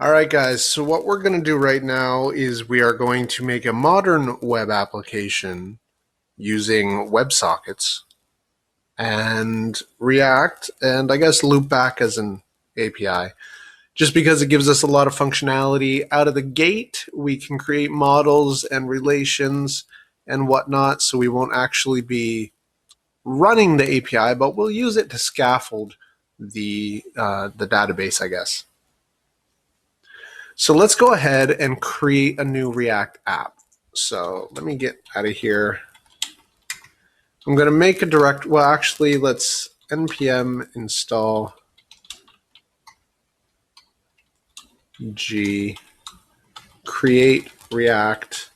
All right, guys, so what we're going to do right now is we are going to make a modern web application using WebSockets and React and I guess Loopback as an API. Just because it gives us a lot of functionality out of the gate, we can create models and relations and whatnot, so we won't actually be running the API, but we'll use it to scaffold the database, I guess. So let's go ahead and create a new React app. So let me get out of here. I'm going to make a direct, well, actually, let's npm install g create React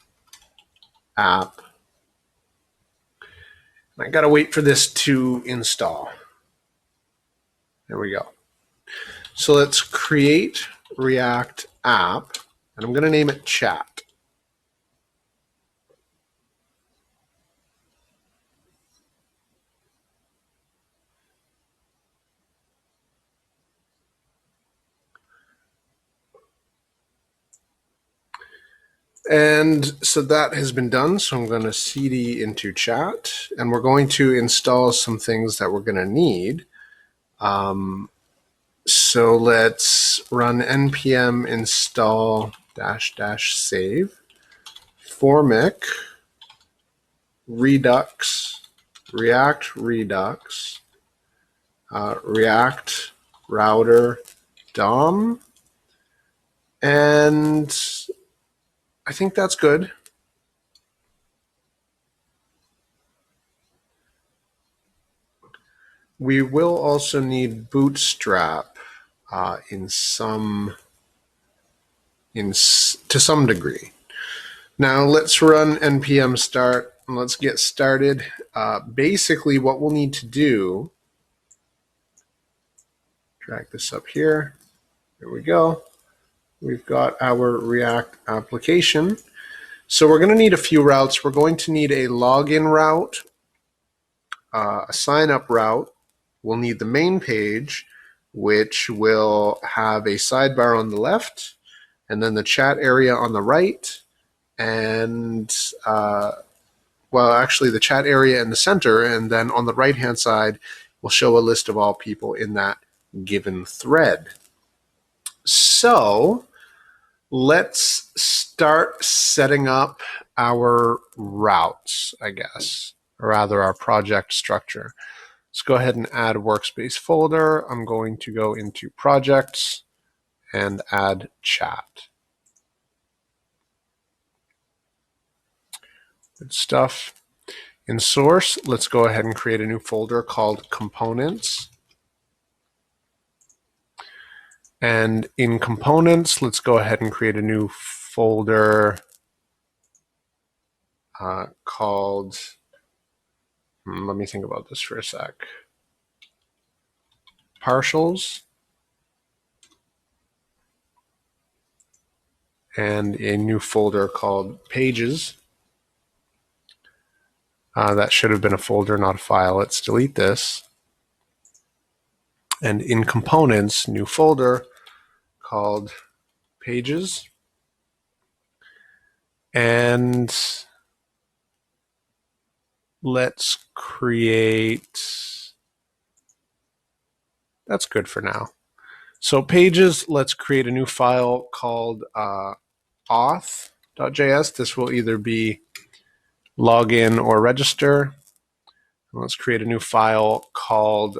app. I got to wait for this to install. There we go. So let's create React app, and I'm going to name it chat. And so that has been done. So I'm going to cd into chat, and we're going to install some things that we're going to need. So let's run npm install --save formic redux react redux react router dom, and I think that's good. We will also need bootstrap to some degree. Now let's run npm start and let's get started. Basically what we'll need to do, drag this up here. There we go. We've got our React application. So we're going to need a few routes. We're going to need a login route, a sign up route. We'll need the main page, which will have a sidebar on the left, and then the chat area on the right, and well, actually the chat area in the center, and then on the right hand side will show a list of all people in that given thread. So let's start setting up our routes, I guess, or rather our project structure. Let's go ahead and add a workspace folder. I'm going to go into projects and add chat. Good stuff. In source, let's go ahead and create a new folder called components. And in components, let's go ahead and create a new folder called, let me think about this for a sec, partials, and a new folder called pages. That should have been a folder, not a file. Let's delete this. And in components, new folder called pages. And let's create, that's good for now. So pages, let's create a new file called auth.js. This will either be login or register. Let's create a new file called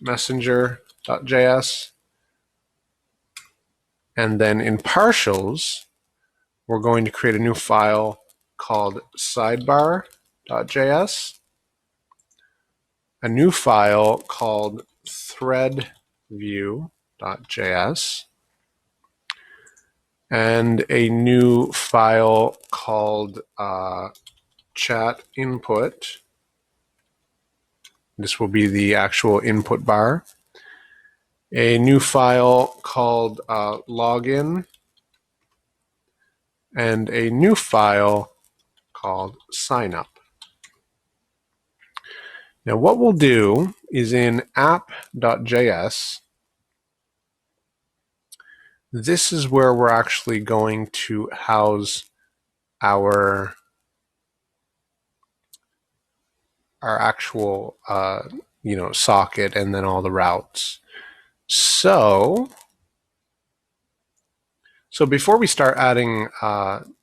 messenger.js. And then in partials, we're going to create a new file called sidebar.js, a new file called threadview.js, and a new file called chat input. This will be the actual input bar. A new file called login, and a new file called signup. Now what we'll do is in app.js, this is where we're actually going to house our actual socket and then all the routes. So before we start adding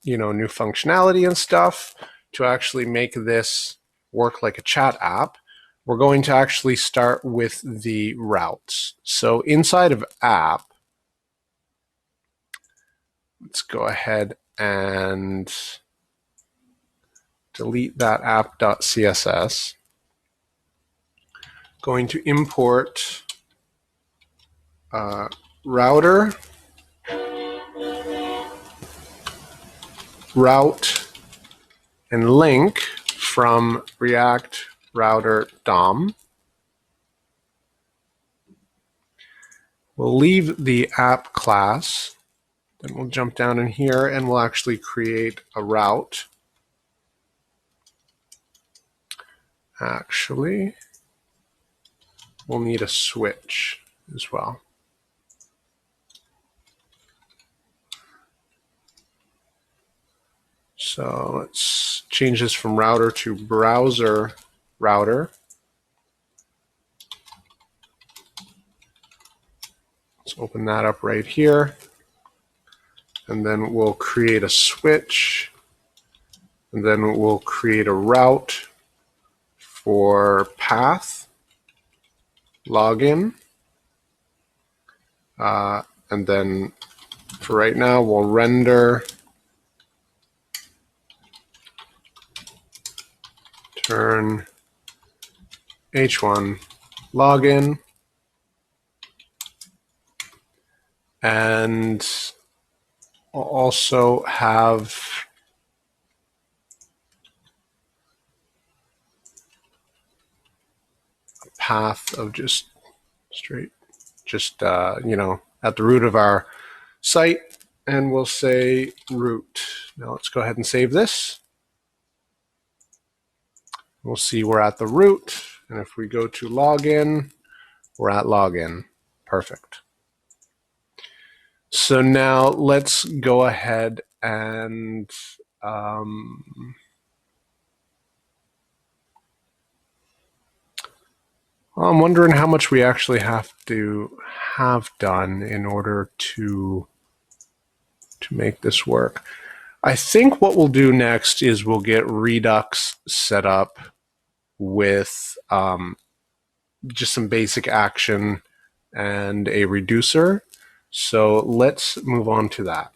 new functionality and stuff to actually make this work like a chat app, we're going to actually start with the routes. So inside of app, let's go ahead and delete that app.css. Going to import router, route, and link from React Router DOM. We'll leave the app class. Then we'll jump down in here and we'll actually create a route. Actually, we'll need a switch as well. So let's change this from router to browser router. Let's open that up right here. And then we'll create a switch. And then we'll create a route for path, login. And then for right now, we'll render turn h1 login. And we'll also have a path of just straight, at the root of our site, and we'll say root. Now let's go ahead and save this. We'll see we're at the root, and if we go to login, we're at login. Perfect. So now let's go ahead and I'm wondering how much we actually have to have done in order to make this work. I think what we'll do next is we'll get Redux set up with just some basic action and a reducer. So let's move on to that.